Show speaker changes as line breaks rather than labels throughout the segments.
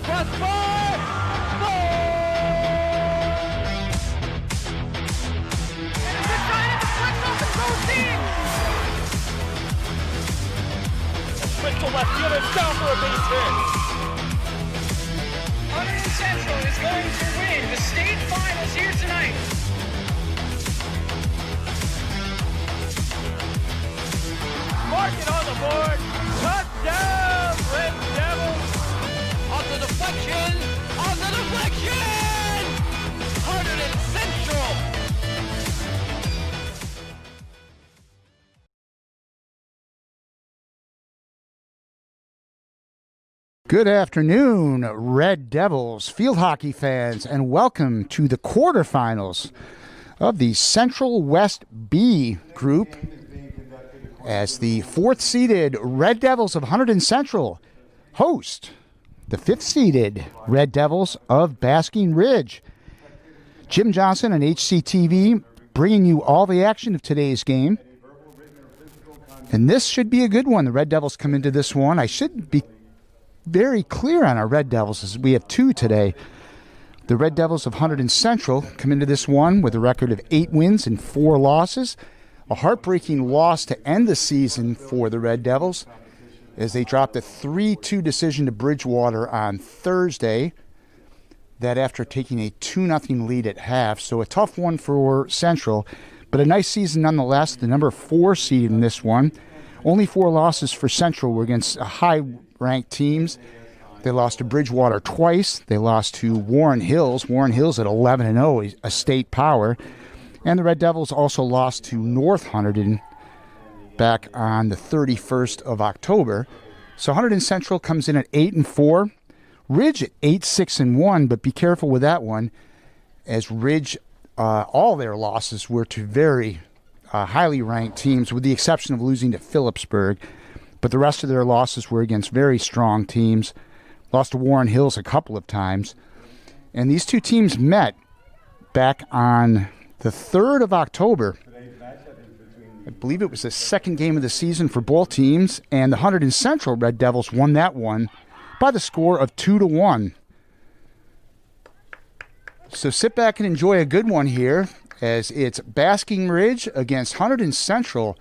Crossbar! Goal! And it's a giant deflection off the goal team! Switch to left field and down for a base hit.
Hunterdon Central is going to win the state finals here tonight.
Mark it on the board. Touchdown, Red Devils. Off the deflection. Off the deflection. Hunterdon Central.
Good afternoon, Red Devils field hockey fans, and welcome to the quarterfinals of the Central West B group as the fourth-seeded Red Devils of Hunterdon Central host the fifth-seeded Red Devils of Basking Ridge. Jim Johnson on HCTV bringing you all the action of today's game. And this should be a good one. The Red Devils come into this one. I should be very clear on our Red Devils as we have two today. The Red Devils of Hunterdon Central come into this one with a record of 8 wins and 4 losses. A heartbreaking loss to end the season for the Red Devils as they dropped a 3-2 decision to Bridgewater on Thursday. That after taking a 2-0 lead at half. So a tough one for Central, but a nice season nonetheless. The number 4 seed in this one. Only 4 losses for Central were against high-ranked teams. They lost to Bridgewater twice. They lost to Warren Hills. Warren Hills at 11-0, a state power. And the Red Devils also lost to North Hunterdon back on the 31st of October. So Hunterdon Central comes in at 8-4. Ridge at 8-6-1, but be careful with that one, as Ridge, all their losses were to very highly ranked teams, with the exception of losing to Phillipsburg. But the rest of their losses were against very strong teams. Lost to Warren Hills a couple of times. And these two teams met back on the 3rd of October. I believe it was the second game of the season for both teams, and the Hunterdon Central Red Devils won that one by the score of 2-1. So sit back and enjoy a good one here, as it's Basking Ridge against Hunterdon Central.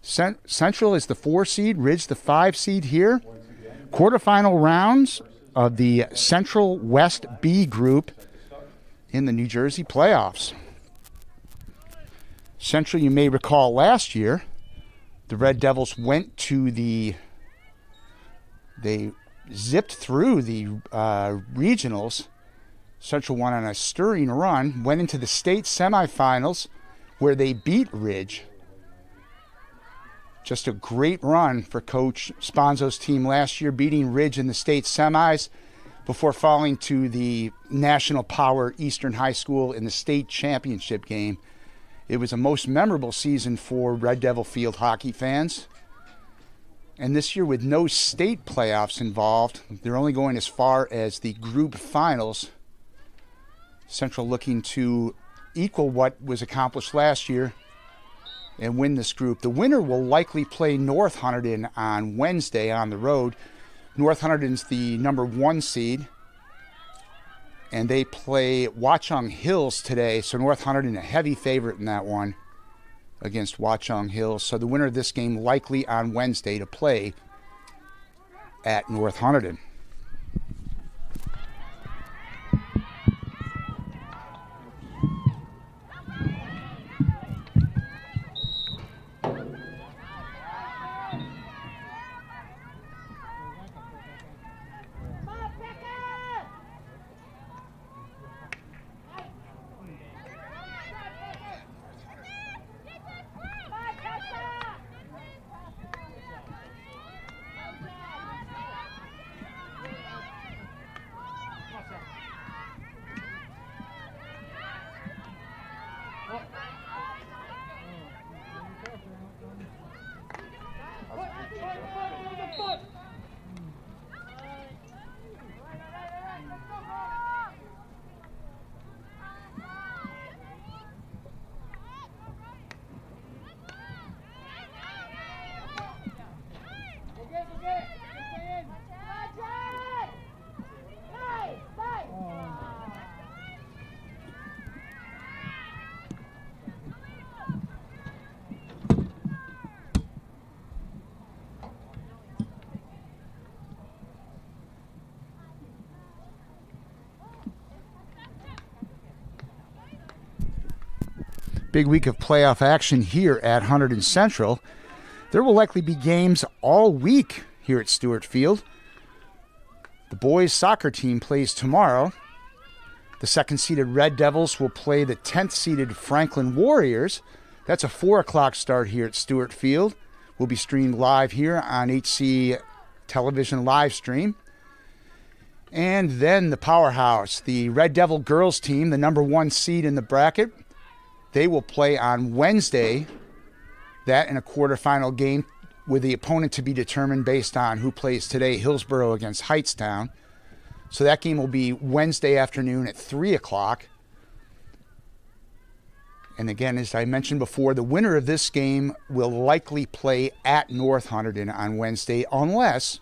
Central is the 4 seed, Ridge the 5 seed here. Quarterfinal rounds of the Central West B group in the New Jersey playoffs. Central, you may recall last year, the Red Devils they zipped through the regionals. Central won on a stirring run, went into the state semifinals where they beat Ridge. Just a great run for Coach Sponzo's team last year, beating Ridge in the state semis before falling to the national power Eastern High School in the state championship game. It was a most memorable season for Red Devil field hockey fans. And this year, with no state playoffs involved, they're only going as far as the group finals. Central looking to equal what was accomplished last year and win this group. The winner will likely play North Hunterdon on Wednesday on the road. North Hunterdon's the number 1 seed, and they play Watchung Hills today. So North Hunterdon a heavy favorite in that one against Watchung Hills. So the winner of this game likely on Wednesday to play at North Hunterdon. Big week of playoff action here at Hunterdon Central. There will likely be games all week here at Stewart Field. The boys soccer team plays tomorrow. The second-seeded Red Devils will play the 10th-seeded Franklin Warriors. That's a 4 o'clock start here at Stewart Field. Will be streamed live here on HC Television live stream. And then the powerhouse, the Red Devil girls team, the number 1 seed in the bracket. They will play on Wednesday, that in a quarterfinal game with the opponent to be determined based on who plays today, Hillsborough against Heightstown. So that game will be Wednesday afternoon at 3 o'clock. And again, as I mentioned before, the winner of this game will likely play at North Hunterdon on Wednesday, unless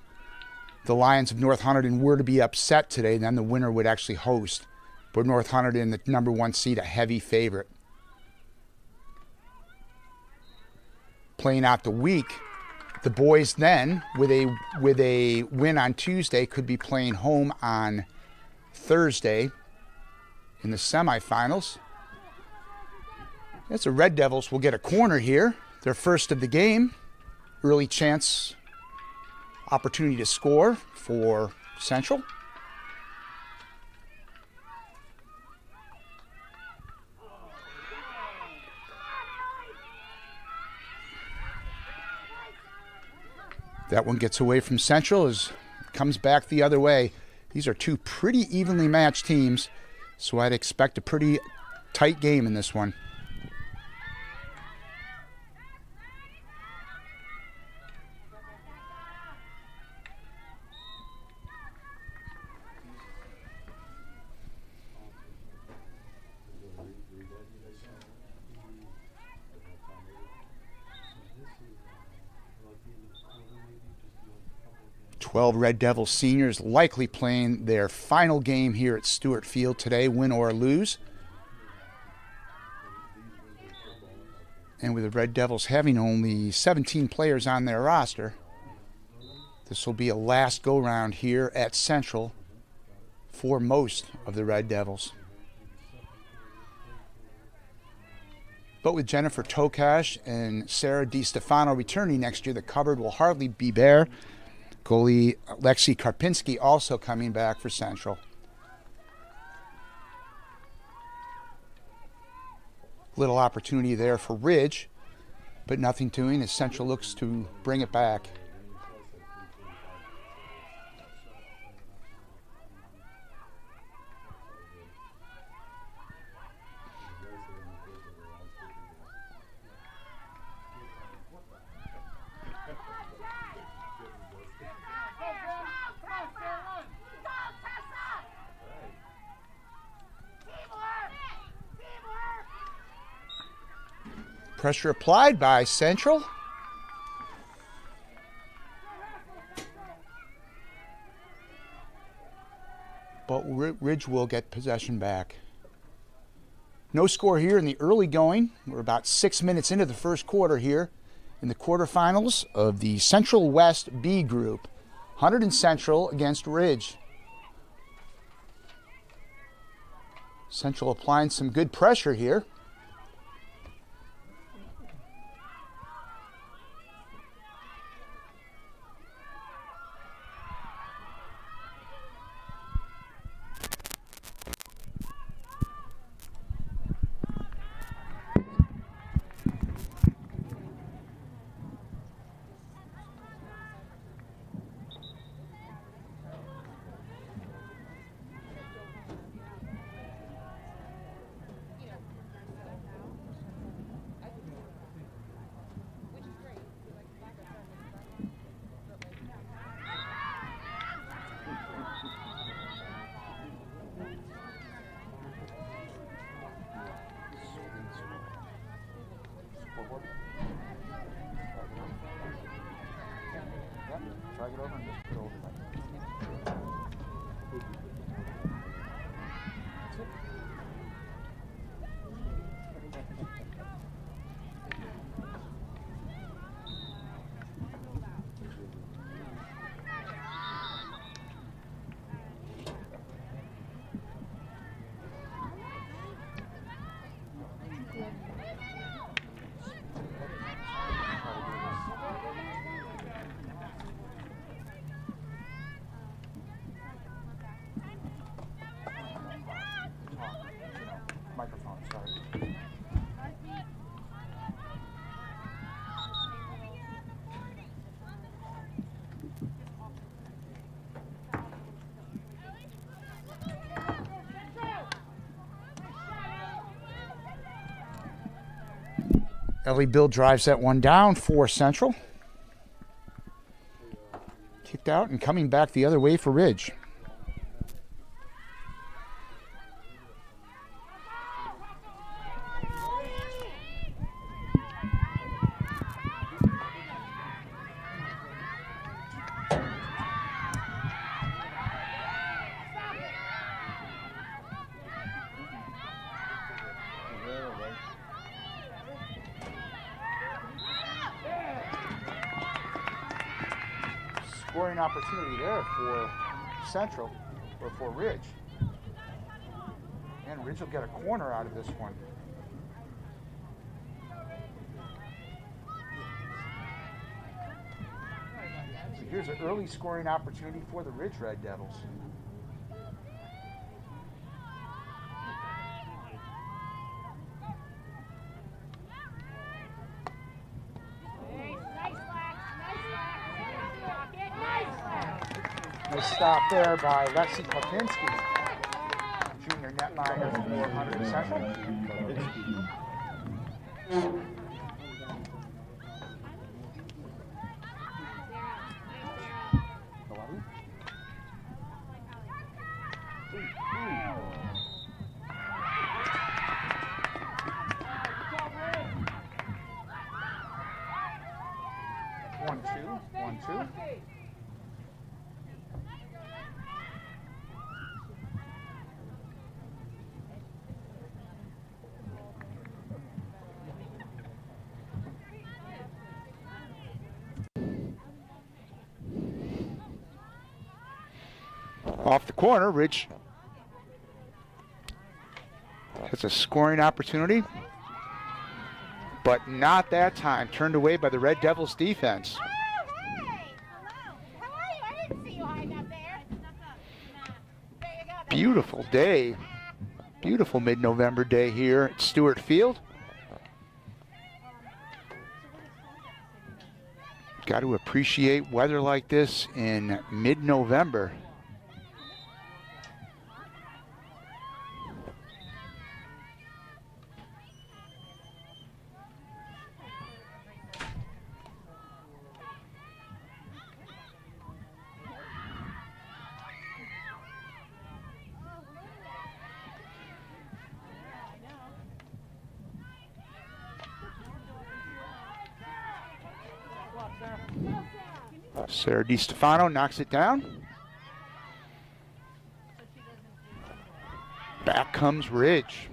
the Lions of North Hunterdon were to be upset today, then the winner would actually host. But North Hunterdon, the number 1 seed, a heavy favorite. Playing out the week, the boys then, with a win on Tuesday, could be playing home on Thursday in the semifinals. As the Red Devils will get a corner here, their first of the game. Early chance, opportunity to score for Central. That one gets away from Central, as comes back the other way. These are two pretty evenly matched teams, so I'd expect a pretty tight game in this one. Red Devils seniors likely playing their final game here at Stewart Field today, win or lose. And with the Red Devils having only 17 players on their roster, this will be a last go-round here at Central for most of the Red Devils. But with Jennifer Tokash and Sarah DiStefano returning next year, the cupboard will hardly be bare. Goalie Lexi Karpinski also coming back for Central. Little opportunity there for Ridge, but nothing doing as Central looks to bring it back. Pressure applied by Central. But Ridge will get possession back. No score here in the early going. We're about 6 minutes into the first quarter here in the quarterfinals of the Central West B group. Hunterdon Central against Ridge. Central applying some good pressure here. Ellie Bill drives that one down for Central. Kicked out and coming back the other way for Ridge. Scoring opportunity there for Central, or for Ridge. And Ridge will get a corner out of this one. So here's an early scoring opportunity for the Ridge Red Devils. Nice stop there by Lexi Kopinski, junior netliner for Hunterdon Central. One, two. Off the corner, Ridge has a scoring opportunity, but not that time. Turned away by the Red Devils defense. Beautiful day. Beautiful mid-November day here at Stewart Field. Got to appreciate weather like this in mid-November. Sarah DiStefano knocks it down. Back comes Ridge.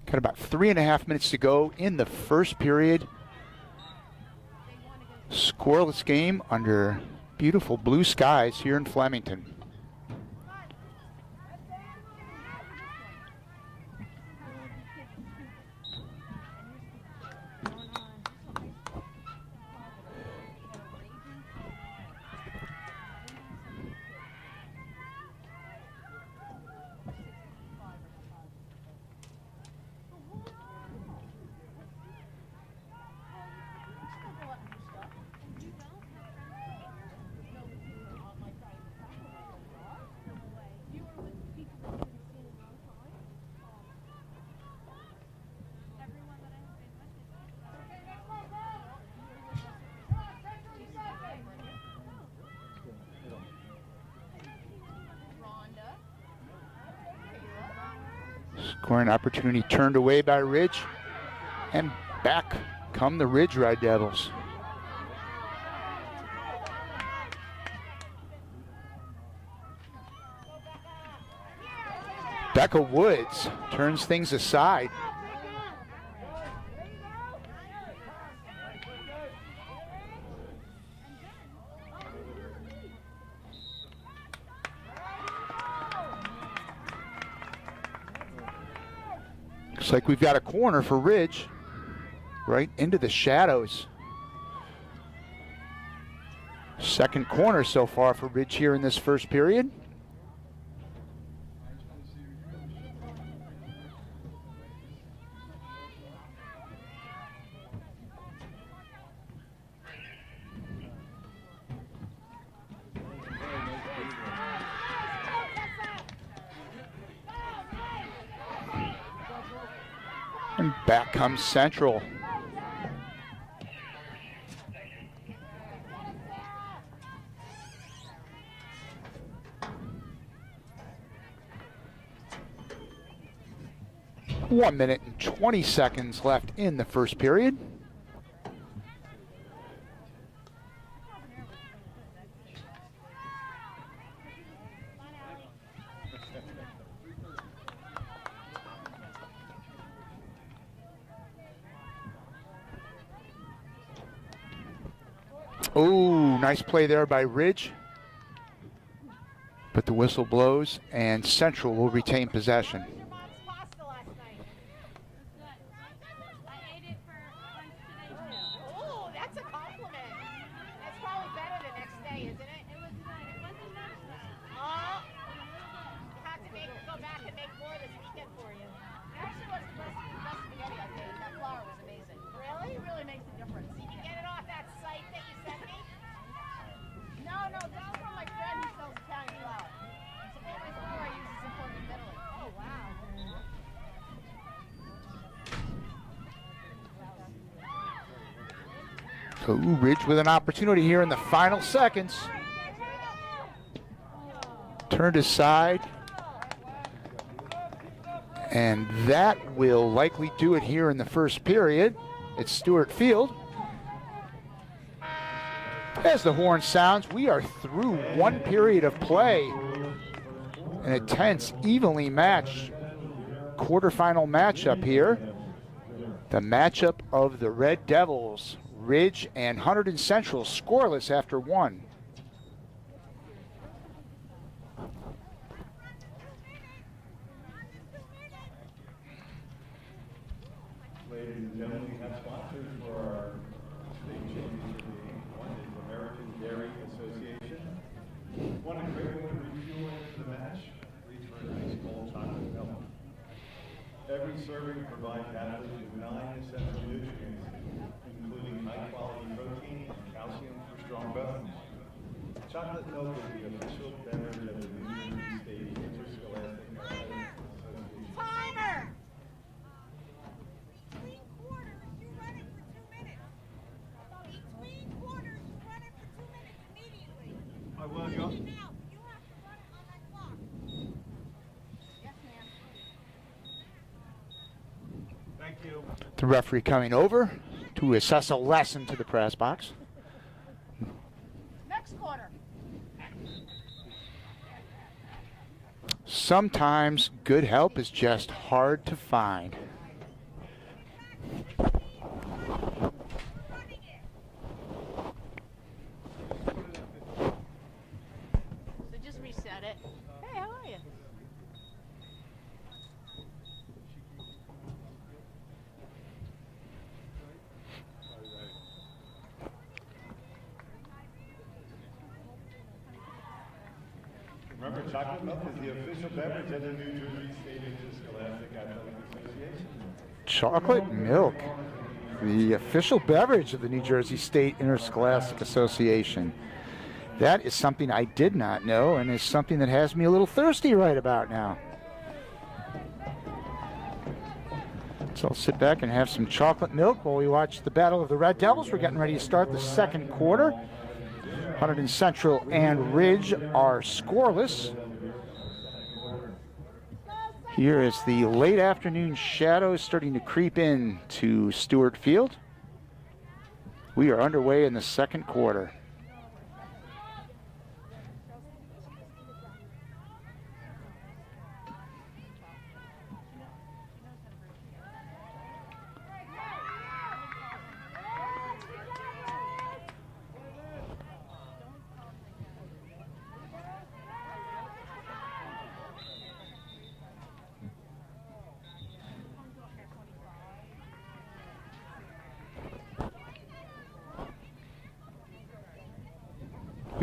Got about 3.5 minutes to go in the first period. Scoreless game under beautiful blue skies here in Flemington. Scoring opportunity turned away by Ridge, and back come the Ridge Red Devils. Becca Woods turns things aside. Looks like we've got a corner for Ridge. Right into the shadows. Second corner so far for Ridge here in this first period. And back comes Central. One minute and 20 seconds left in the first period. Oh, nice play there by Ridge. But the whistle blows and Central will retain possession. So Ridge with an opportunity here in the final seconds. Turned aside. And that will likely do it here in the first period. It's Stewart Field. As the horn sounds, we are through one period of play. An intense, evenly matched quarterfinal matchup here. The matchup of the Red Devils. Ridge and Hunterdon Central scoreless after one.
Ladies and gentlemen, we have sponsors for our state championship game. One is American Dairy Association. One a great way to refuel into the match. Reach for a nice cold chocolate milk. Every serving provides athletes with 9 essential nutrients, including high-quality protein and calcium for strong bones. Chocolate milk is the official beverage of the New Jersey State Interscholastic Athletic Association.
Timer! Between quarters, you run it for 2 minutes. Between quarters, you run it for 2 minutes immediately.
I will,
Now, you have to run it on that clock. Yes, ma'am.
Thank you.
The referee coming over to assess a lesson to the press box.
Next quarter.
Sometimes good help is just hard to find.
So just reset it. Hey, how are you?
Remember, chocolate milk is the official beverage of the New Jersey State Interscholastic Athletic Association.
Chocolate milk, the official beverage of the New Jersey State Interscholastic Association. That is something I did not know and is something that has me a little thirsty right about now. So I'll sit back and have some chocolate milk while we watch the Battle of the Red Devils. We're getting ready to start the second quarter. Hunterdon Central and Ridge are scoreless. Here is the late afternoon shadows starting to creep in to Stewart Field. We are underway in the second quarter.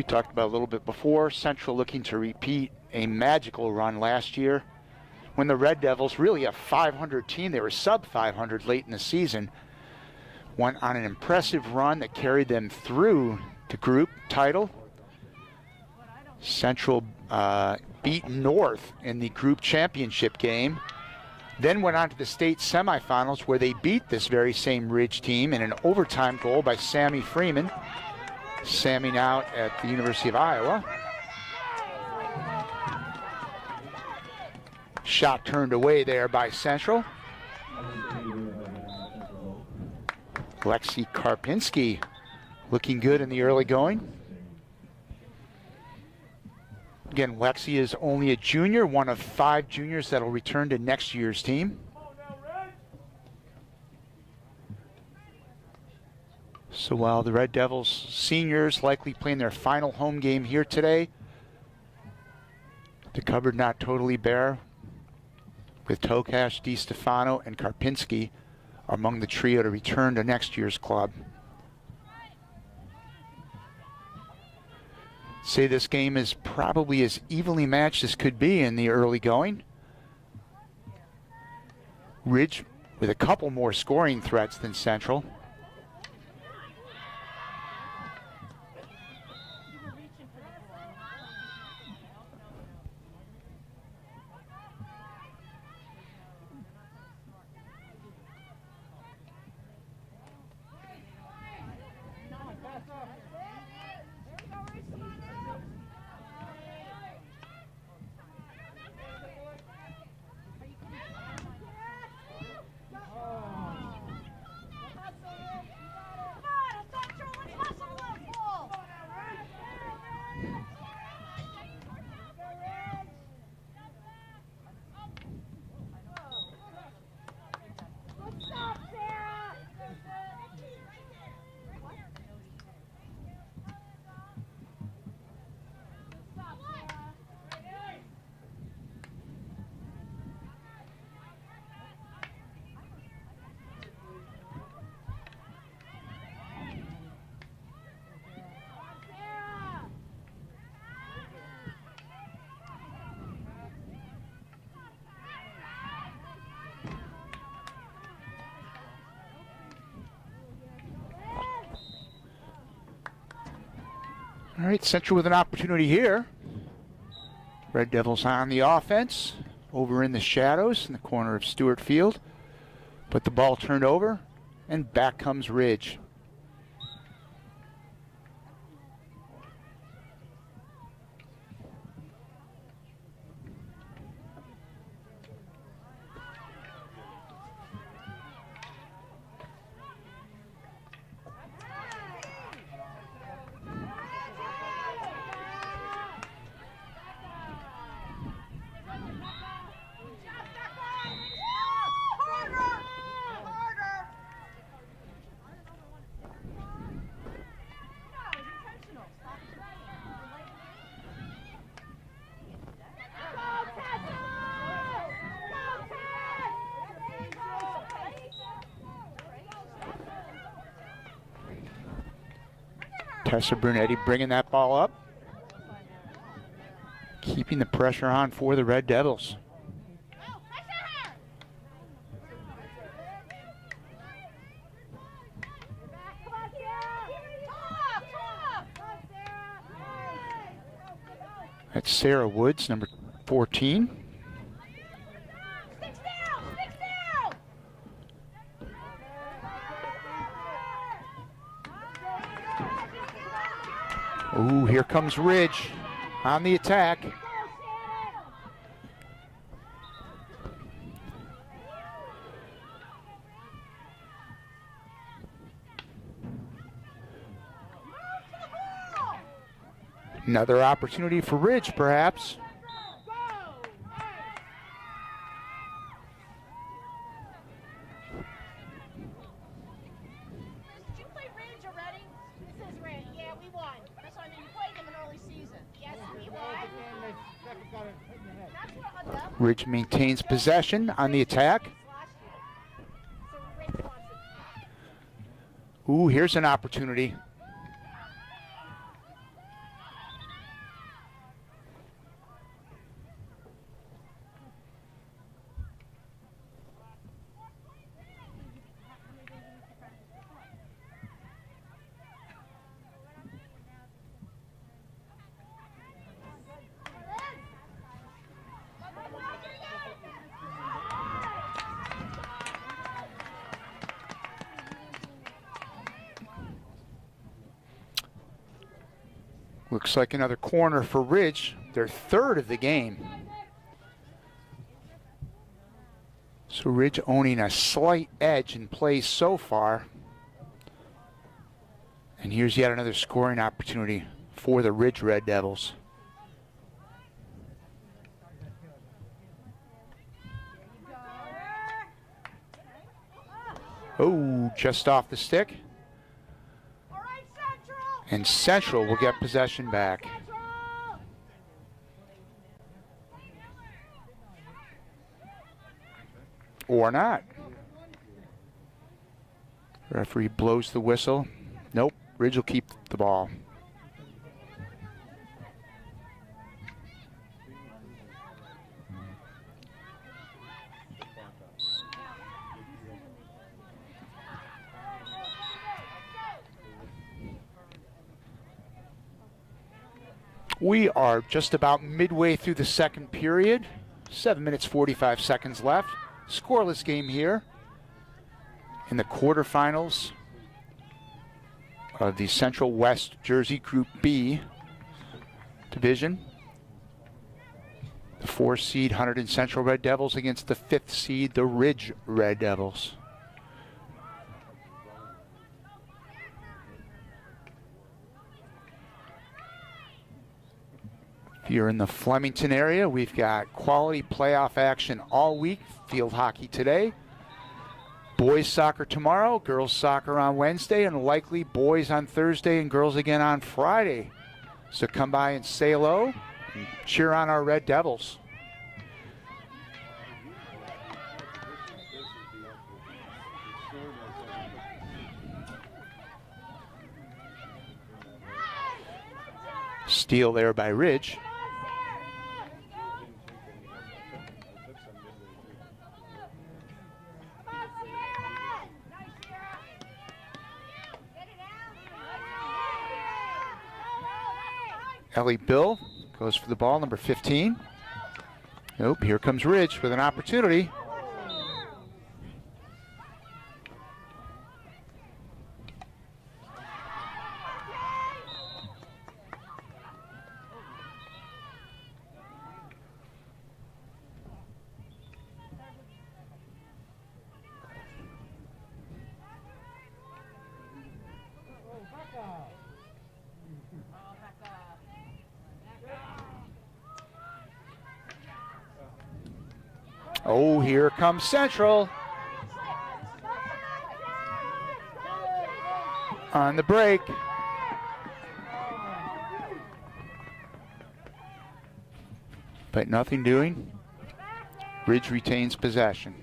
We talked about a little bit before, Central looking to repeat a magical run last year when the Red Devils, really a 500 team, they were sub 500 late in the season, went on an impressive run that carried them through to group title. Central beat North in the group championship game, then went on to the state semifinals where they beat this very same Ridge team in an overtime goal by Sammy Freeman. Sammy now at the University of Iowa. Shot turned away there by Central. Lexi Karpinski looking good in the early going. Again, Lexi is only a junior, one of 5 juniors that will return to next year's team. So while the Red Devils seniors likely playing their final home game here today, the cupboard not totally bare, with Tokash, DiStefano, and Karpinski among the trio to return to next year's club. Say this game is probably as evenly matched as could be in the early going. Ridge with a couple more scoring threats than Central. All right, Central with an opportunity here. Red Devils on the offense, over in the shadows in the corner of Stewart Field. But the ball turned over, and back comes Ridge. Tessa Brunetti bringing that ball up, keeping the pressure on for the Red Devils. That's Sarah Woods, number 14. Ooh, here comes Ridge on the attack. Another opportunity for Ridge, perhaps. Ridge maintains possession on the attack. Ooh, here's an opportunity. Looks like another corner for Ridge, their third of the game. So Ridge owning a slight edge in play so far. And here's yet another scoring opportunity for the Ridge Red Devils. Oh, just off the stick. And Central will get possession back. Or not. Referee blows the whistle. Nope, Ridge will keep the ball. We are just about midway through the second period. 7 minutes, 45 seconds left. Scoreless game here in the quarterfinals of the Central West Jersey Group B division. The 4 seed Hunterdon Central Red Devils against the 5th seed, the Ridge Red Devils. If you're in the Flemington area, we've got quality playoff action all week. Field hockey today. Boys soccer tomorrow, girls soccer on Wednesday, and likely boys on Thursday and girls again on Friday. So come by and say hello and cheer on our Red Devils. Steal there by Ridge. Ellie Bill goes for the ball, number 15. Nope, here comes Ridge with an opportunity. Oh, here comes Central. On the break. But nothing doing. Ridge retains possession.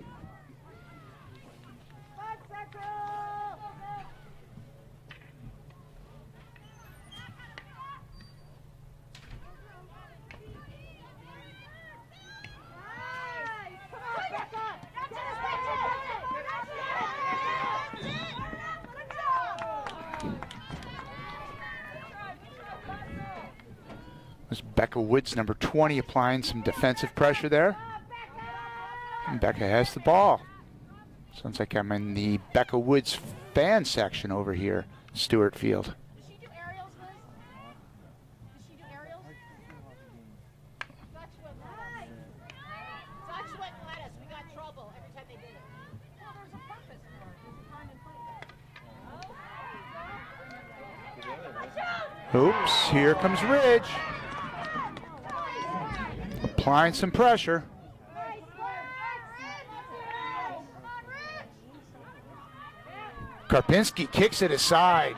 Becca Woods, number 20, applying some defensive pressure there. And Becca has the ball. Sounds like I'm in the Becca Woods fan section over here, Stewart Field.
Does she do aerials, Liz? Does she do aerials? Such wouldn't let us. Such wouldn't let us. We got trouble every time they did it. Well, there's a purpose for it. There's a time and place.
Oops, here comes Ridge. Applying some pressure. Karpinski kicks it aside.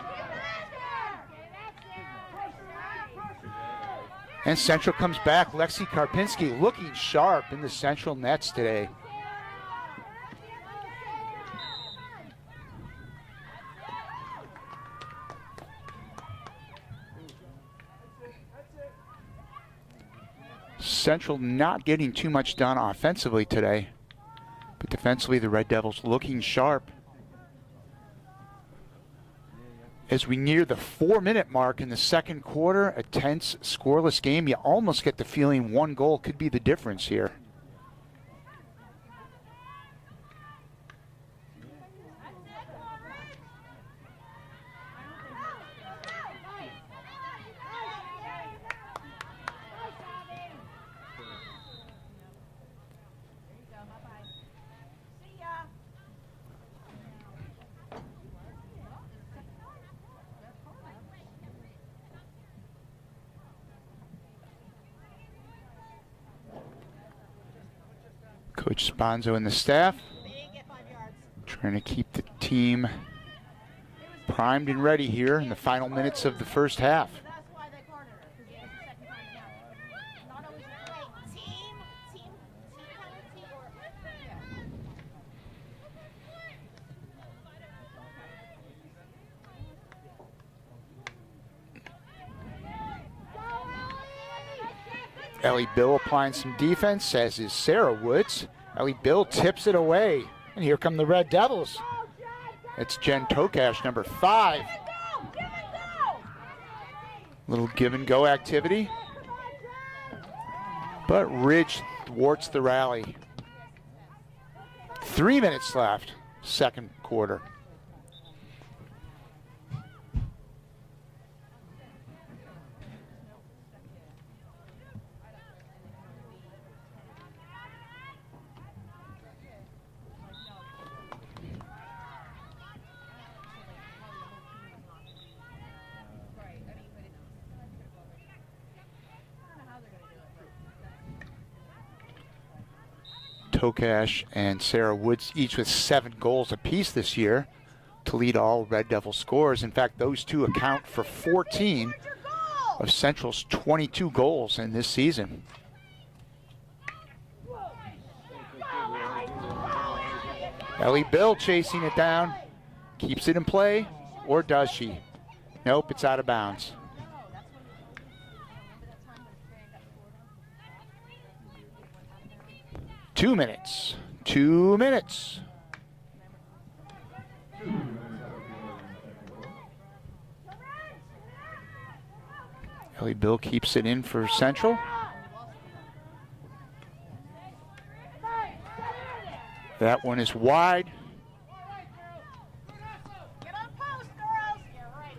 And Central comes back. Lexi Karpinski looking sharp in the Central nets today. Central not getting too much done offensively today, but defensively the Red Devils looking sharp. As we near the 4-minute mark in the second quarter, a tense, scoreless game, you almost get the feeling one goal could be the difference here. Coach Sponzo and the staff
They didn't get 5 yards.
trying to keep the team primed and ready here in the final minutes of the first half.
That's why they cornered her, because it was the second time down. Not always right. Team penalty or yeah.
Ellie Bill applying some defense, as is Sarah Woods. Ellie Bill tips it away, and here come the Red Devils. It's Jen Tokash, number 5. Little give and go activity, but Ridge thwarts the rally. 3 minutes left, second quarter. Tokash and Sarah Woods each with 7 goals apiece this year to lead all Red Devil scores. In fact, those two account for 14 of Central's 22 goals in this season. Ellie Bill chasing it down, keeps it in play, or does she? Nope, it's out of bounds. 2 minutes. 2 minutes. Ellie Bill keeps it in for Central. That one is wide.
Get on post, girls. Yeah, right.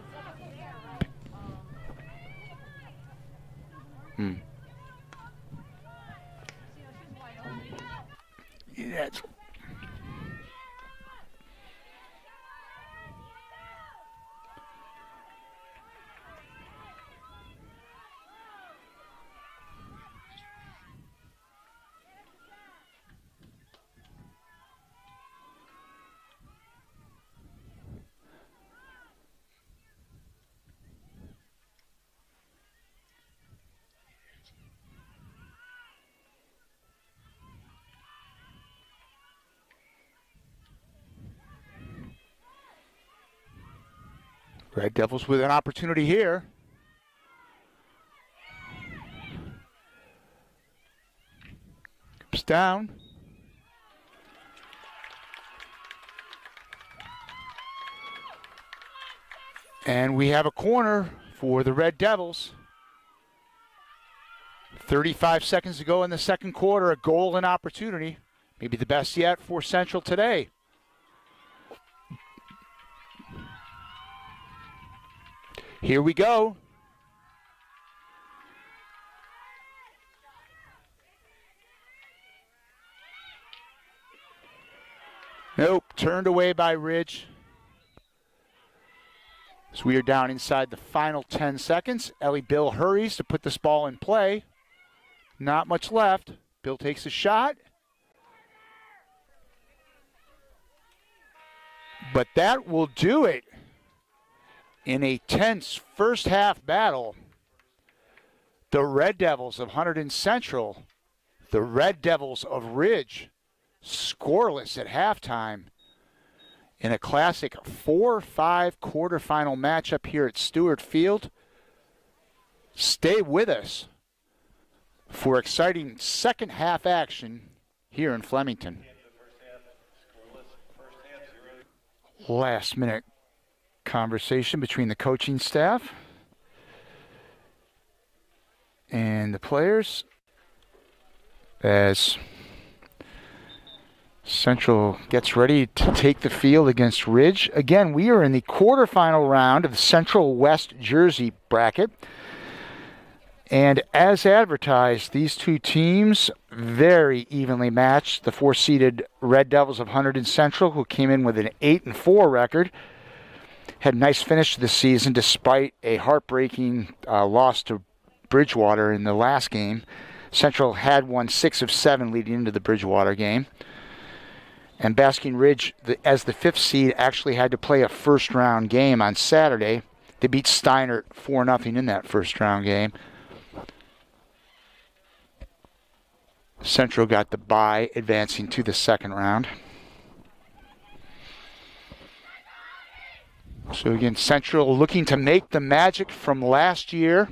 That's Red Devils with an opportunity here. Comes down. And we have a corner for the Red Devils. 35 seconds to go in the second quarter, a golden opportunity. Maybe the best yet for Central today. Here we go. Nope, turned away by Ridge. So we are down inside the final 10 seconds. Ellie Bill hurries to put this ball in play. Not much left. Bill takes a shot. But that will do it. In a tense first half battle, the Red Devils of Hunterdon Central, the Red Devils of Ridge, scoreless at halftime in a classic 4-5 quarterfinal matchup here at Stewart Field. Stay with us for exciting second half action here in Flemington. Last minute conversation between the coaching staff and the players as Central gets ready to take the field against Ridge. Again, we are in the quarterfinal round of the Central West Jersey bracket. And as advertised, these two teams very evenly matched. The 4-seeded Red Devils of Hunterdon Central, who came in with an 8-4 record, had a nice finish to the season despite a heartbreaking loss to Bridgewater in the last game. Central had won 6 of 7 leading into the Bridgewater game. And Basking Ridge, as the 5th seed, actually had to play a first-round game on Saturday. They beat Steiner 4-0 in that first-round game. Central got the bye, advancing to the second round. So again, Central looking to make the magic from last year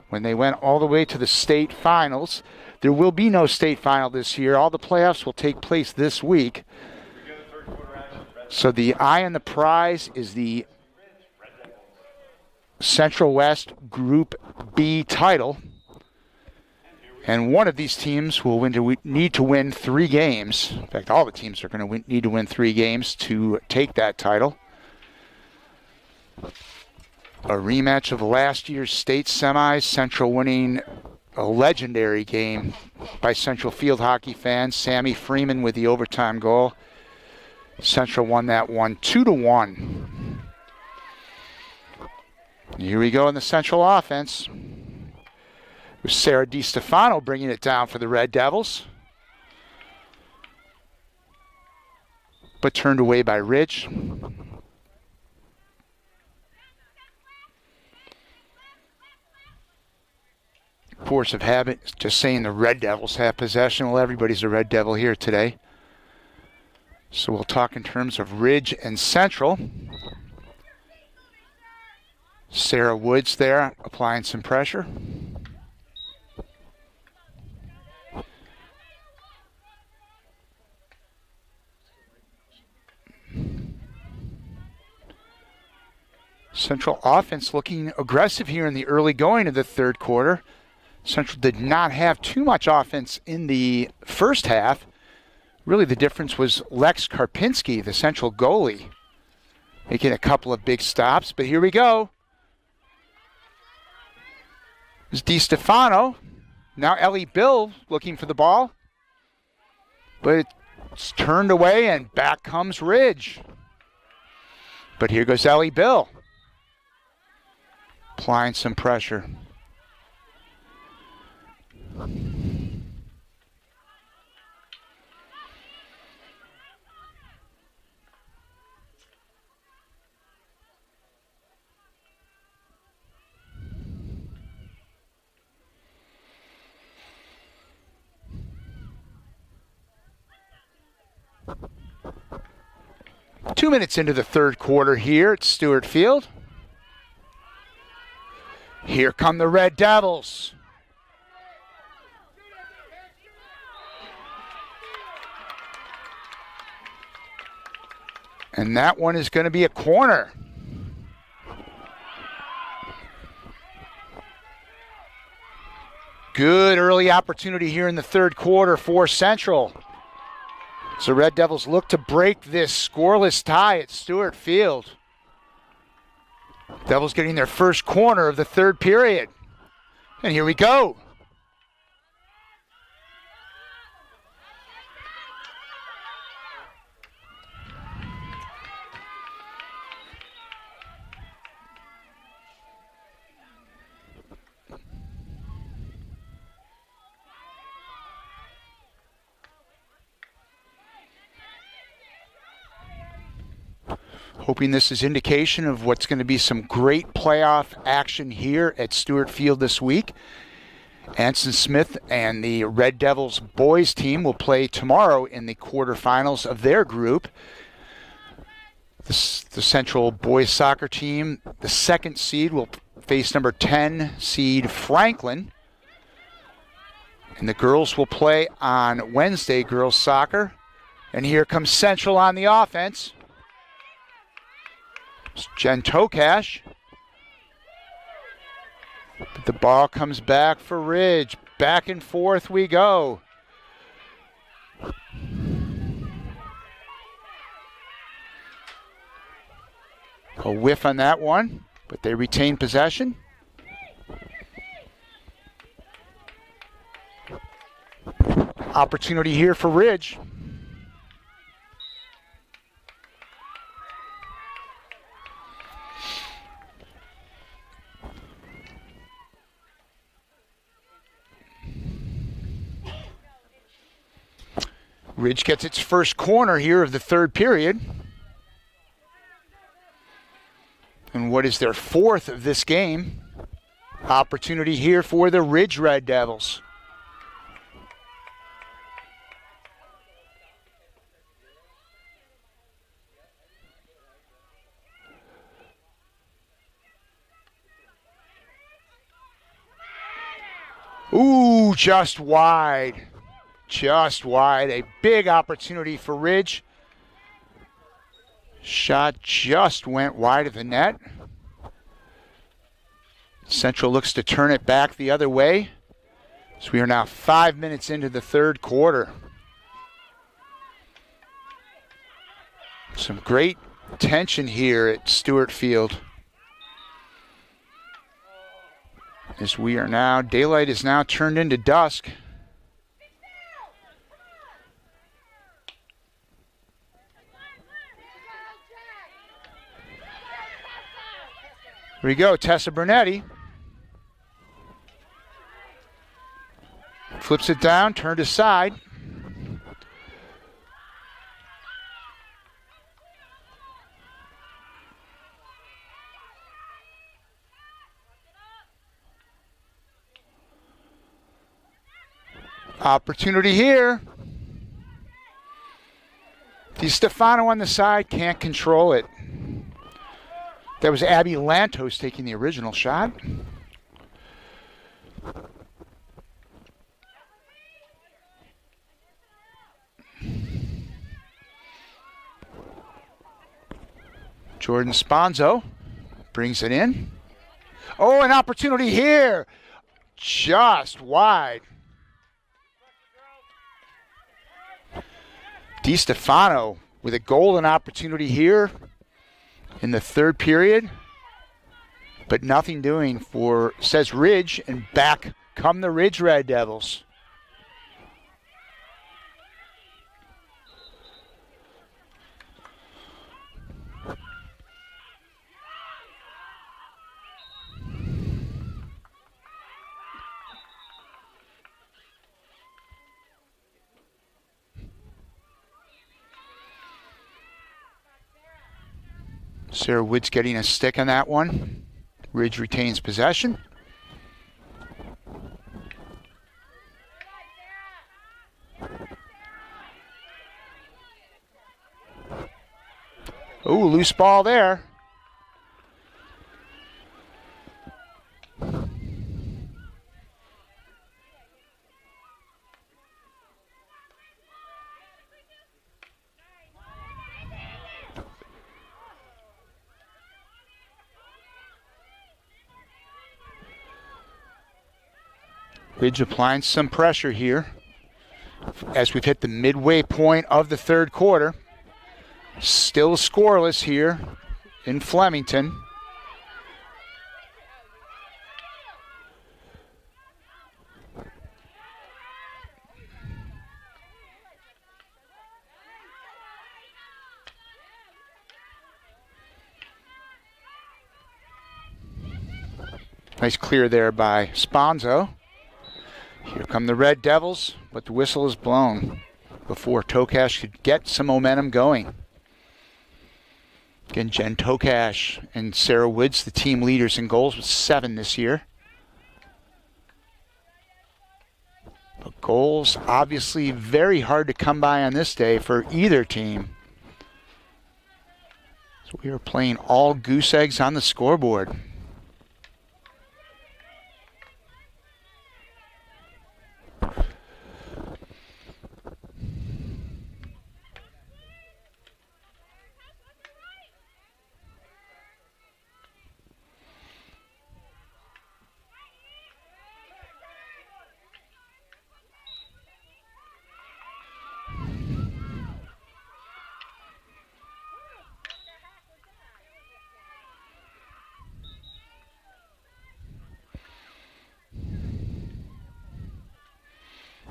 when they went all the way to the state finals. There will be no state final this year. All the playoffs will take place this week. So the eye on the prize is the Central West Group B title. And one of these teams will need to win 3 games. In fact, all the teams are going to need to win 3 games to take that title. A rematch of last year's state semis, Central winning a legendary game by Central field hockey fans. Sammy Freeman with the overtime goal. Central won that one 2-1. Here we go in the Central offense. With Sarah DiStefano bringing it down for the Red Devils. But turned away by Ridge. Force of habit, just saying the Red Devils have possession. Well, everybody's a Red Devil here today. So we'll talk in terms of Ridge and Central. Sarah Woods there applying some pressure. Central offense looking aggressive here in the early going of the third quarter. Central did not have too much offense in the first half. Really the difference was Lex Karpinski, the Central goalie, making a couple of big stops. But here we go. It's DiStefano. Now Ellie Bill looking for the ball. But it's turned away and back comes Ridge. But here goes Ellie Bill. Applying some pressure. Two minutes into the third quarter here at Stewart Field. Here come the Red Devils. And that one is going to be a corner. Good early opportunity here in the third quarter for Central. So Red Devils look to break this scoreless tie at Stewart Field. Devils getting their first corner of the third period. And here we go. Hoping this is indication of what's going to be some great playoff action here at Stewart Field this week. Anson Smith and the Red Devils boys team will play tomorrow in the quarterfinals of their group. The Central boys soccer team, the second seed, will face number 10 seed Franklin. And the girls will play on Wednesday, girls soccer. And here comes Central on the offense. It's Jen Tokash. But the ball comes back for Ridge. Back and forth we go. A whiff on that one, but they retain possession. Opportunity here for Ridge. Ridge gets its first corner here of the third period. And what is their fourth of this game? Opportunity here for the Ridge Red Devils. Ooh, just wide. Just wide. A big opportunity for Ridge. Shot just went wide of the net. Central looks to turn it back the other way. So we are now 5 minutes into the third quarter. Some great tension here at Stewart Field. As we are now, daylight is now turned into dusk. Here we go, Tessa Bernetti. Flips it down, turned aside. Opportunity here. DiStefano on the side, can't control it. That was Abby Lantos taking the original shot. Jordan Sponzo brings it in. Oh, an opportunity here. Just wide. DiStefano with a golden opportunity here in the third period, but nothing doing for, says Ridge, and back come the Ridge Red Devils. Sarah Woods getting a stick on that one. Ridge retains possession. Ooh, loose ball there. Ridge applying some pressure here as we've hit the midway point of the third quarter. Still scoreless here in Flemington. Nice clear there by Sponzo. Here come the Red Devils, but the whistle is blown before Tokash could get some momentum going. Again, Jen Tokash and Sarah Woods, the team leaders in goals with 7 this year. But goals obviously very hard to come by on this day for either team. So we are playing all goose eggs on the scoreboard.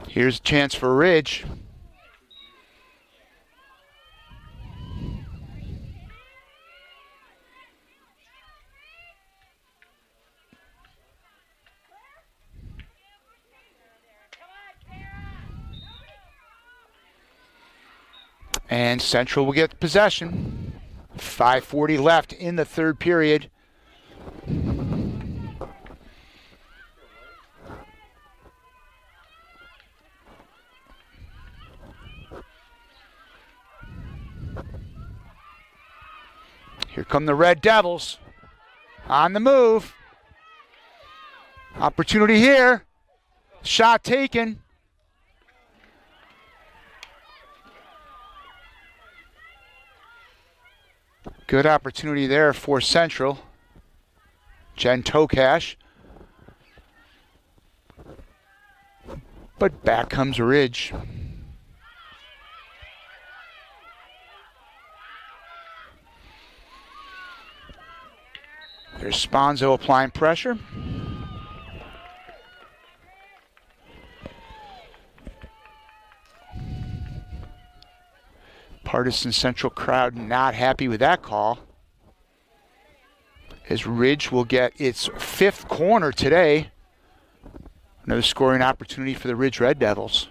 Here's a chance for Ridge. And Central will get possession. 5:40 left in the third period. Here come the Red Devils. On the move. Opportunity here. Shot taken. Good opportunity there for Central. Jen Tokash. But back comes Ridge. There's Sponzo applying pressure. Partisan Central crowd not happy with that call, as Ridge will get its 5th corner today. Another scoring opportunity for the Ridge Red Devils.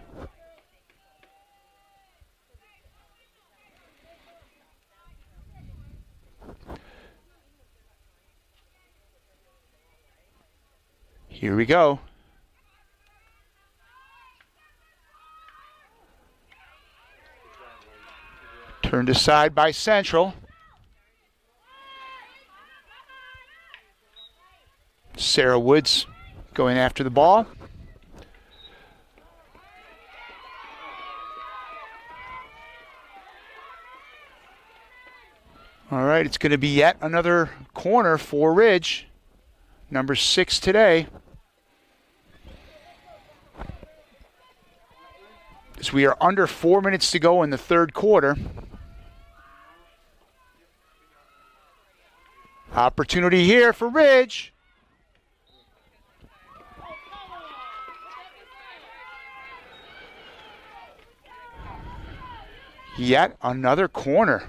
Here we go. Turned aside by Central. Sarah Woods going after the ball. All right, it's going to be yet another corner for Ridge. Number 6 today. As we are under 4 minutes to go in the third quarter. Opportunity here for Ridge. Yet another corner.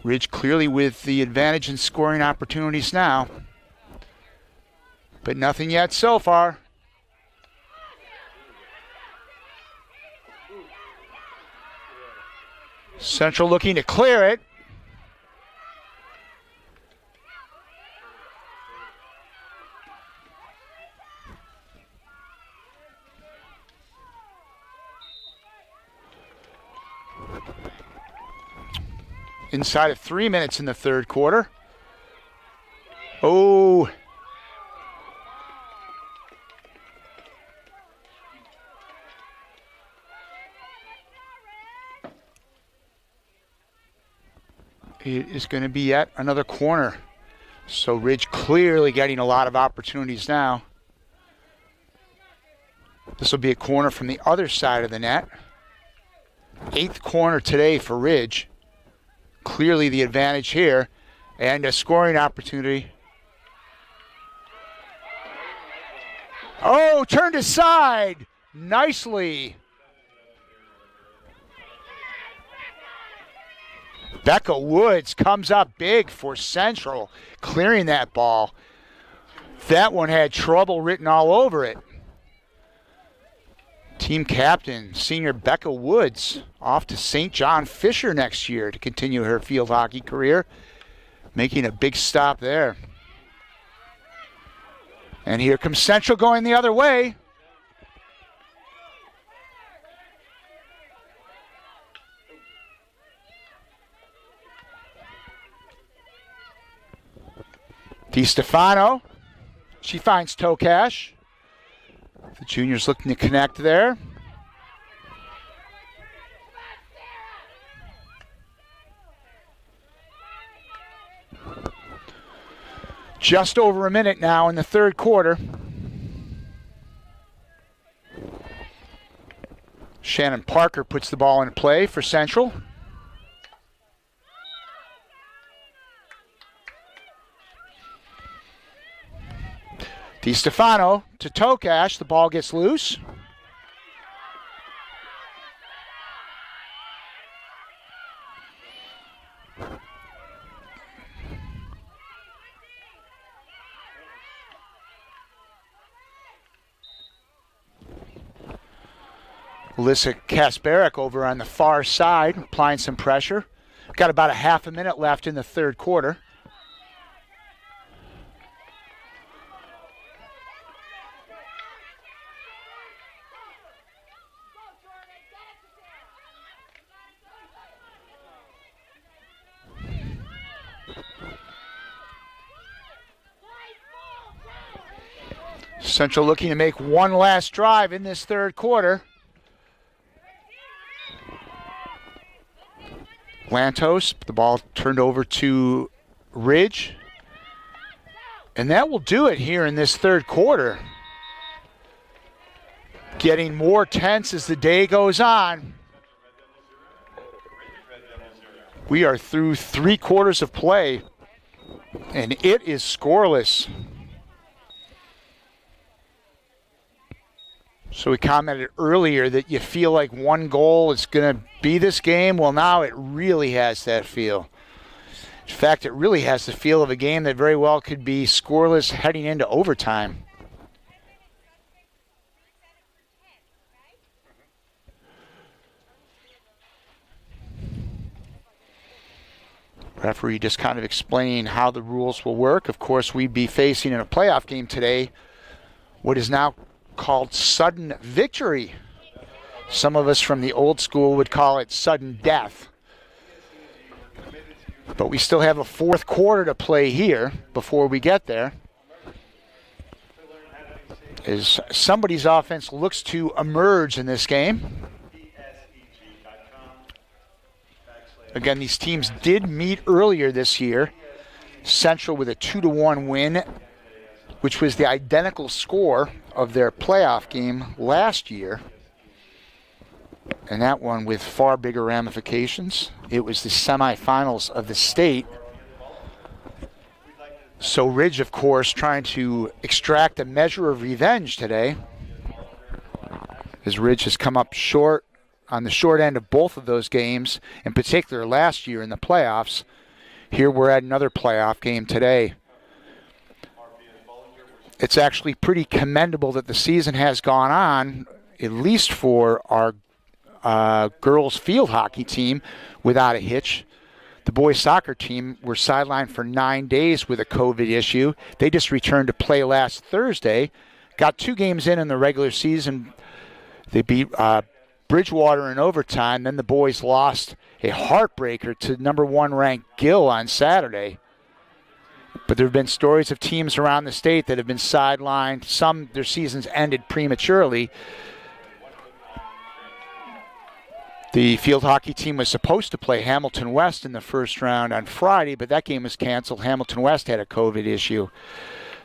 Ridge clearly with the advantage in scoring opportunities now. But nothing yet so far. Central looking to clear it. Inside of 3 minutes in the third quarter. Oh. It is going to be yet another corner. So Ridge clearly getting a lot of opportunities now. This will be a corner from the other side of the net. 8th corner today for Ridge. Clearly the advantage here. And a scoring opportunity. Oh, turned aside. Nicely. Becca Woods comes up big for Central, clearing that ball. That one had trouble written all over it. Team captain, senior Becca Woods, off to St. John Fisher next year to continue her field hockey career, making a big stop there. And here comes Central going the other way. DiStefano, she finds Tokash. The juniors looking to connect there. Just over a minute now in the third quarter. Shannon Parker puts the ball in play for Central. DiStefano to Tokash. The ball gets loose. Alyssa Kasparek over on the far side, applying some pressure. Got about a half a minute left in the third quarter. Central looking to make one last drive in this third quarter. Lantos, the ball turned over to Ridge. And that will do it here in this third quarter. Getting more tense as the day goes on. We are through 3 quarters of play, and it is scoreless. So we commented earlier that you feel like one goal is going to be this game. Well, now it really has that feel. In fact, it really has the feel of a game that very well could be scoreless heading into overtime. Referee just kind of explaining how the rules will work. Of course, we'd be facing in a playoff game today what is now called sudden victory. Some of us from the old school would call it sudden death. But we still have a fourth quarter to play here before we get there. As somebody's offense looks to emerge in this game. Again, these teams did meet earlier this year. Central with a 2-1 win, which was the identical score of their playoff game last year. And that one with far bigger ramifications. It was the semifinals of the state. So Ridge, of course, trying to extract a measure of revenge today, as Ridge has come up short on the short end of both of those games, in particular last year in the playoffs. Here we're at another playoff game today. It's actually pretty commendable that the season has gone on, at least for our girls field hockey team, without a hitch. The boys soccer team were sidelined for 9 days with a COVID issue. They just returned to play last Thursday. Got 2 games in the regular season. They beat Bridgewater in overtime. Then the boys lost a heartbreaker to number 1 ranked Gill on Saturday. But there have been stories of teams around the state that have been sidelined. Some, their seasons ended prematurely. The field hockey team was supposed to play Hamilton West in the first round on Friday, but that game was canceled. Hamilton West had a COVID issue.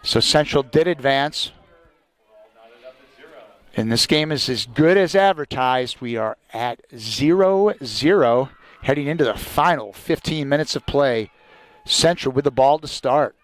So Central did advance. And this game is as good as advertised. We are at 0-0 heading into the final 15 minutes of play. Central with the ball to start.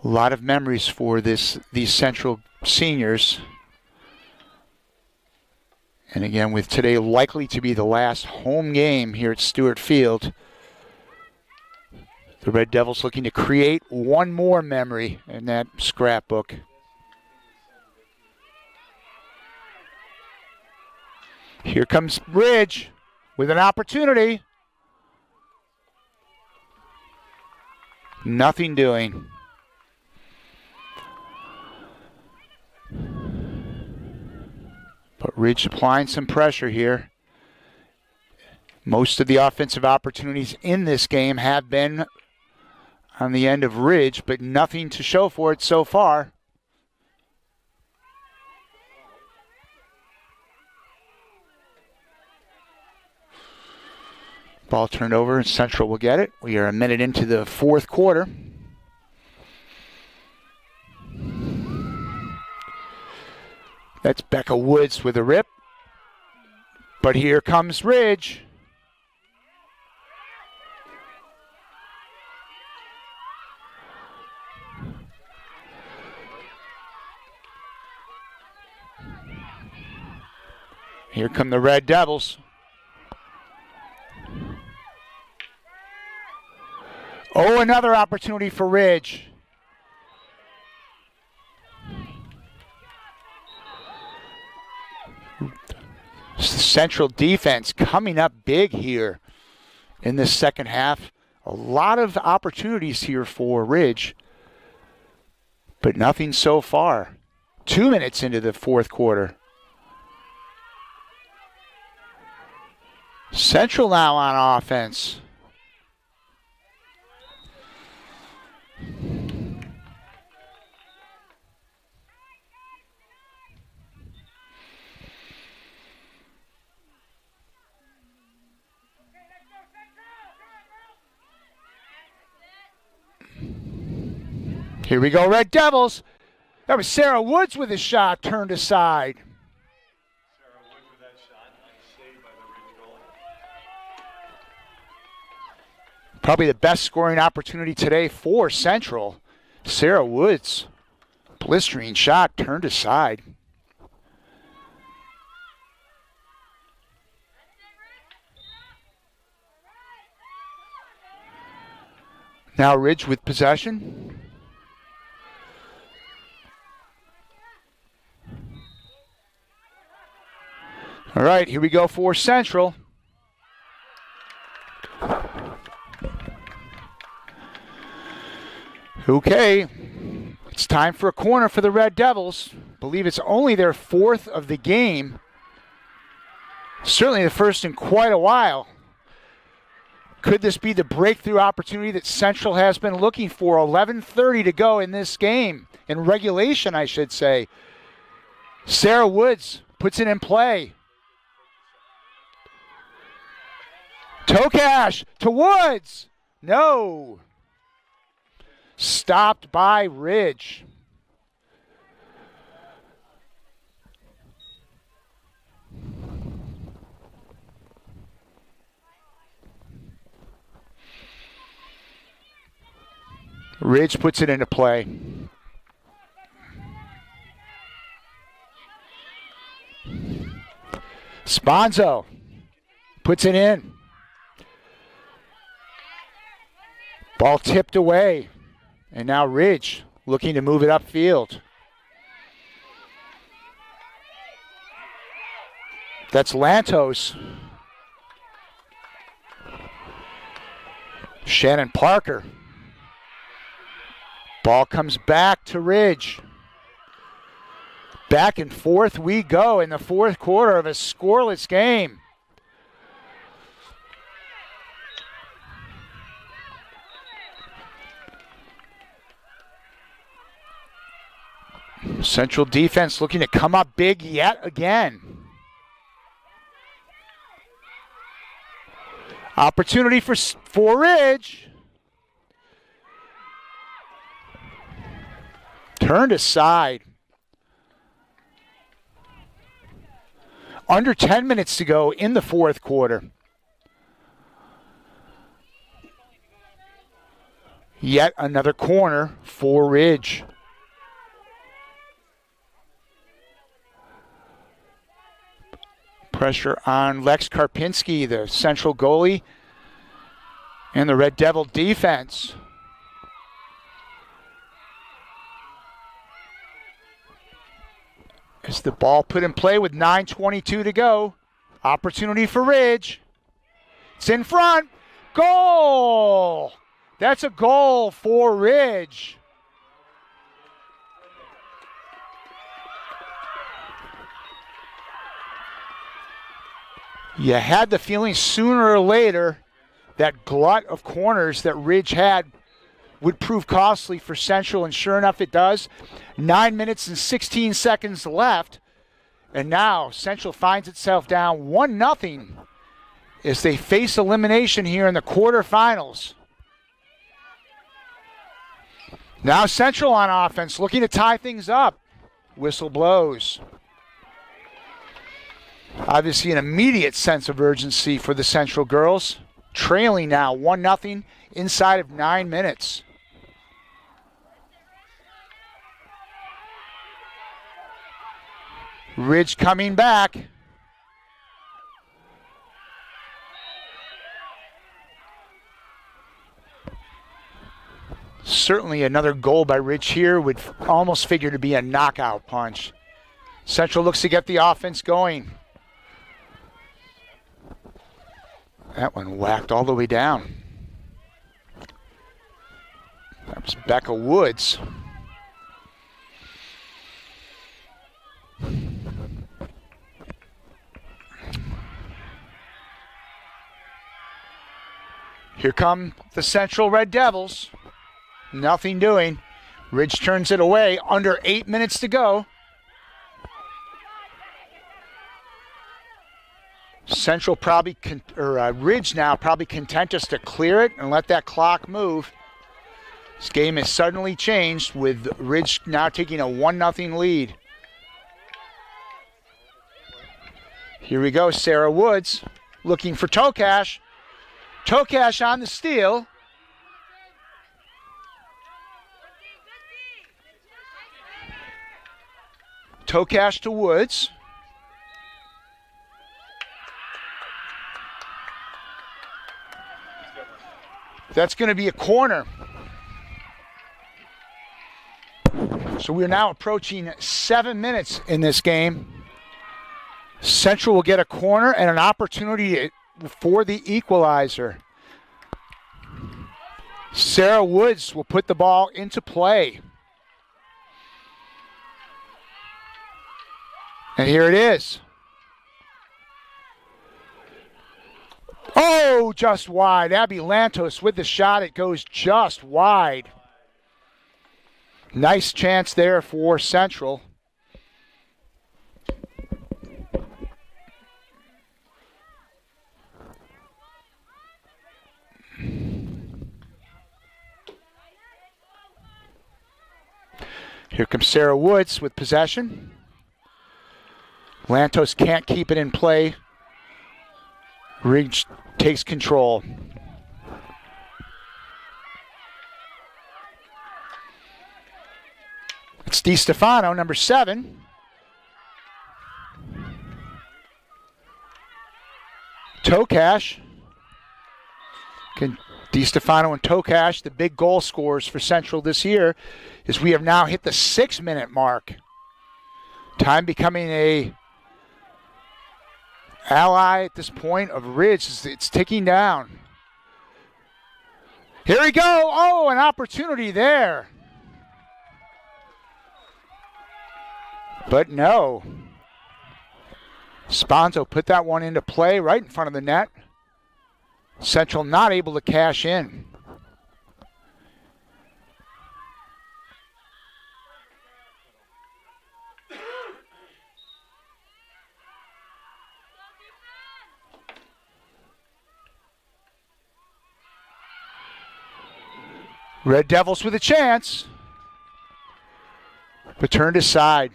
A lot of memories for these Central seniors. And again, with today likely to be the last home game here at Stewart Field, the Red Devils looking to create one more memory in that scrapbook. Here comes Ridge with an opportunity. Nothing doing. But Ridge applying some pressure here. Most of the offensive opportunities in this game have been on the end of Ridge, but nothing to show for it so far. Ball turned over and Central will get it. We are a minute into the fourth quarter. That's Becca Woods with a rip. But here comes Ridge. Here come the Red Devils. Oh, another opportunity for Ridge. Central defense coming up big here in this second half. A lot of opportunities here for Ridge, but nothing so far. 2 minutes into the fourth quarter. Central now on offense. Here we go, Red Devils. That was Sarah Woods with a shot turned aside.
Sarah Wood with that shot, nice save by the Ridge goalie.
Probably the best scoring opportunity today for Central. Sarah Woods, blistering shot turned aside. Now Ridge with possession. All right, here we go for Central. Okay, it's time for a corner for the Red Devils. Believe it's only their fourth of the game. Certainly the first in quite a while. Could this be the breakthrough opportunity that Central has been looking for? 11:30 to go in this game, in regulation, I should say. Sarah Woods puts it in play. Tokash to Woods. No. Stopped by Ridge. Ridge puts it into play. Sponzo puts it in. Ball tipped away. And now Ridge looking to move it upfield. That's Lantos. Shannon Parker. Ball comes back to Ridge. Back and forth we go in the fourth quarter of a scoreless game. Central defense looking to come up big yet again. Opportunity for Ridge. Turned aside. Under 10 minutes to go in the fourth quarter. Yet another corner for Ridge. Pressure on Lex Karpinski, the Central goalie, and the Red Devil defense. As the ball put in play with 9:22 to go. Opportunity for Ridge. It's in front. Goal! That's a goal for Ridge. You had the feeling sooner or later that glut of corners that Ridge had would prove costly for Central, and sure enough it does. 9 minutes and 16 seconds left, and now Central finds itself down 1-0 as they face elimination here in the quarterfinals. Now Central on offense, looking to tie things up. Whistle blows. Obviously an immediate sense of urgency for the Central girls. Trailing now 1-0 inside of 9 minutes. Ridge coming back. Certainly another goal by Ridge here would almost figure to be a knockout punch. Central looks to get the offense going. That one whacked all the way down. That was Becca Woods. Here come the Central Red Devils. Nothing doing. Ridge turns it away. Under 8 minutes to go. Central probably, Ridge now probably content us to clear it and let that clock move. This game has suddenly changed with Ridge now taking a 1-0 lead. Here we go, Sarah Woods looking for Tokash. Tokash on the steal. Tokash to Woods. That's going to be a corner. So we're now approaching 7 minutes in this game. Central will get a corner and an opportunity for the equalizer. Sarah Woods will put the ball into play. And here it is. Oh, just wide. Abby Lantos with the shot. It goes just wide. Nice chance there for Central. Here comes Sarah Woods with possession. Lantos can't keep it in play. Ridge takes control. It's DiStefano, number 7. Tokash. DiStefano and Tokash, the big goal scorers for Central this year, as we have now hit the 6-minute mark. Time becoming a ally at this point of Ridge. It's ticking down. Here we go. Oh, an opportunity there. But no. Sponzo put that one into play right in front of the net. Central not able to cash in. Red Devils with a chance, but turned aside.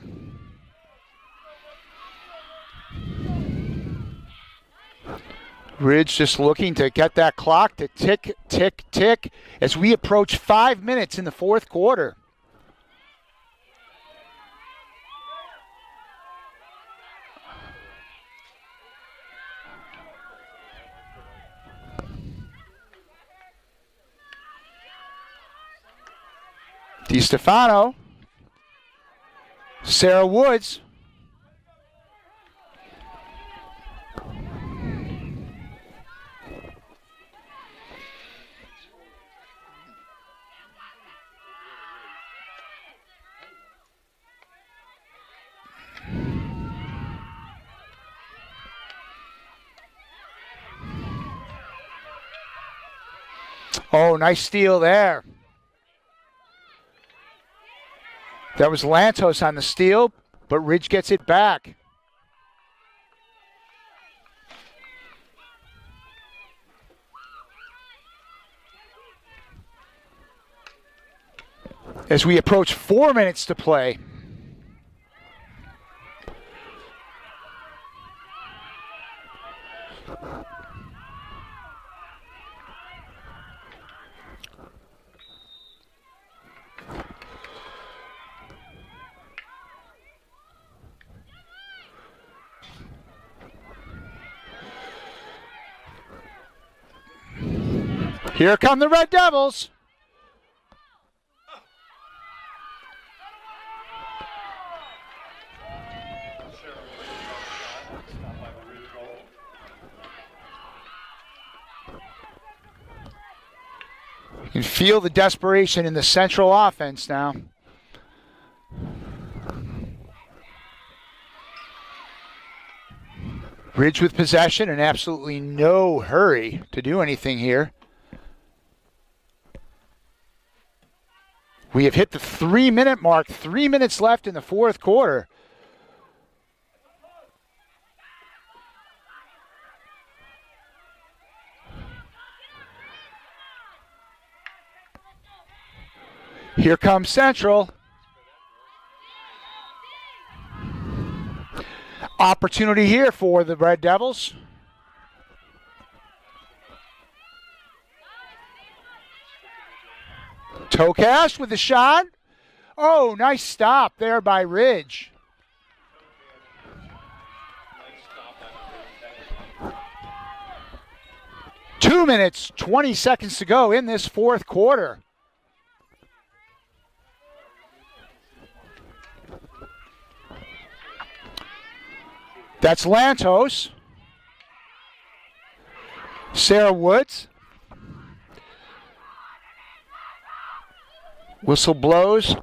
Ridge just looking to get that clock to tick, tick, tick as we approach 5 minutes in the fourth quarter. DiStefano, Sarah Woods. Oh, nice steal there. That was Lantos on the steal, but Ridge gets it back. As we approach 4 minutes to play. Here come the Red Devils. You can feel the desperation in the Central offense now. Ridge with possession and absolutely no hurry to do anything here. We have hit the 3-minute mark, 3 minutes left in the fourth quarter. Here comes Central. Opportunity here for the Red Devils. Tokash with the shot. Oh, nice stop there by Ridge. Two minutes, 20 seconds to go in this fourth quarter. That's Lantos. Sarah Woods. Whistle blows.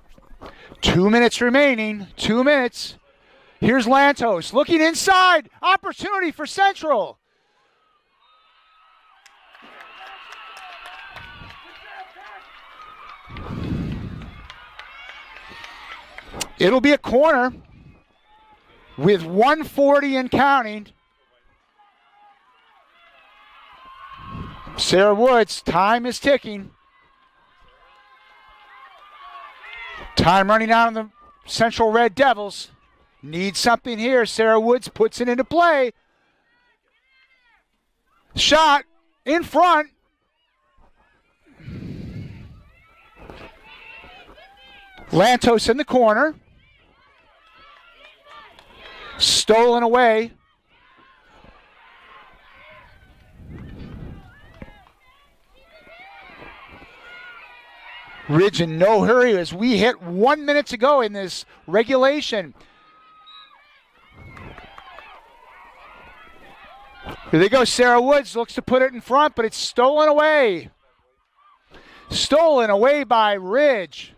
2 minutes remaining. 2 minutes. Here's Lantos looking inside. Opportunity for Central. It'll be a corner with 1:40 and counting. Sarah Woods, time is ticking. Time running out on the Central Red Devils. Need something here. Sarah Woods puts it into play. Shot in front. Lantos in the corner. Stolen away. Ridge in no hurry as we hit 1 minute to go in this regulation. Here they go. Sarah Woods looks to put it in front, but it's stolen away. Stolen away by Ridge.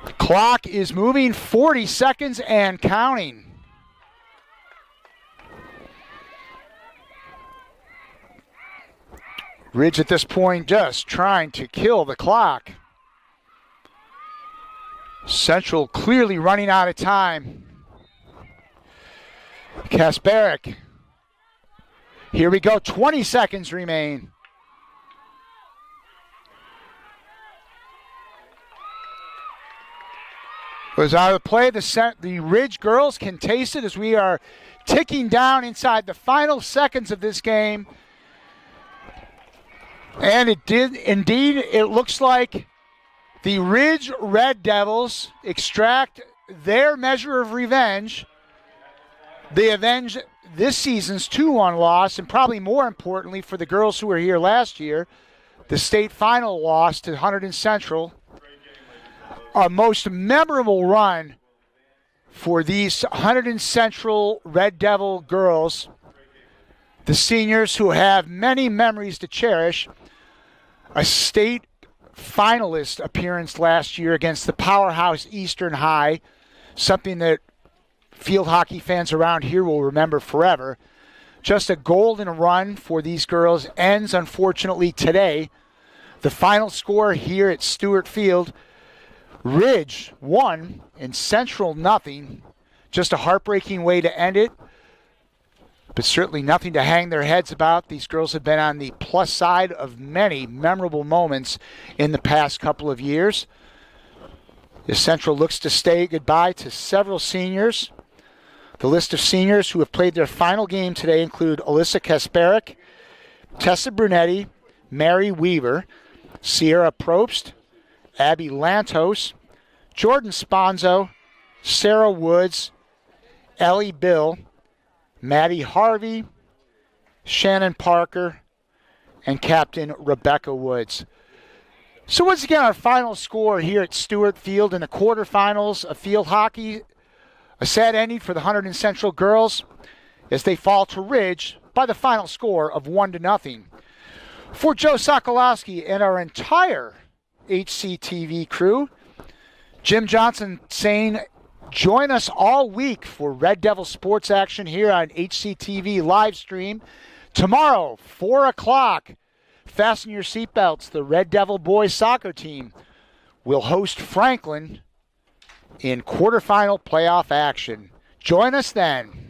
The clock is moving, 40 seconds and counting. Ridge at this point just trying to kill the clock. Central clearly running out of time. Kasperick. Here we go, 20 seconds remain. Was out of the play. The Ridge girls can taste it as we are ticking down inside the final seconds of this game. And it did indeed, it looks like the Ridge Red Devils extract their measure of revenge. They avenge this season's 2-1 loss, and probably more importantly for the girls who were here last year, the state final loss to Hunterdon Central. A most memorable run for these Hunterdon Central Red Devil girls, the seniors who have many memories to cherish. A state finalist appearance last year against the powerhouse Eastern High, something that field hockey fans around here will remember forever. Just a golden run for these girls ends, unfortunately, today. The final score here at Stewart Field, Ridge 1 and Central nothing. Just a heartbreaking way to end it, but certainly nothing to hang their heads about. These girls have been on the plus side of many memorable moments in the past couple of years. As Central looks to say goodbye to several seniors. The list of seniors who have played their final game today include Alyssa Kasperick, Tessa Brunetti, Mary Weaver, Sierra Probst, Abby Lantos, Jordan Sponzo, Sarah Woods, Ellie Bill, Maddie Harvey, Shannon Parker, and Captain Rebecca Woods. So once again, our final score here at Stewart Field in the quarterfinals of field hockey. A sad ending for the Hunterdon Central girls as they fall to Ridge by by the final score of 1-0. For Joe Sokolowski and our entire HCTV crew, Jim Johnson saying, join us all week for Red Devil sports action here on HCTV live stream. Tomorrow, 4 o'clock, fasten your seatbelts. The Red Devil boys soccer team will host Franklin in quarterfinal playoff action. Join us then.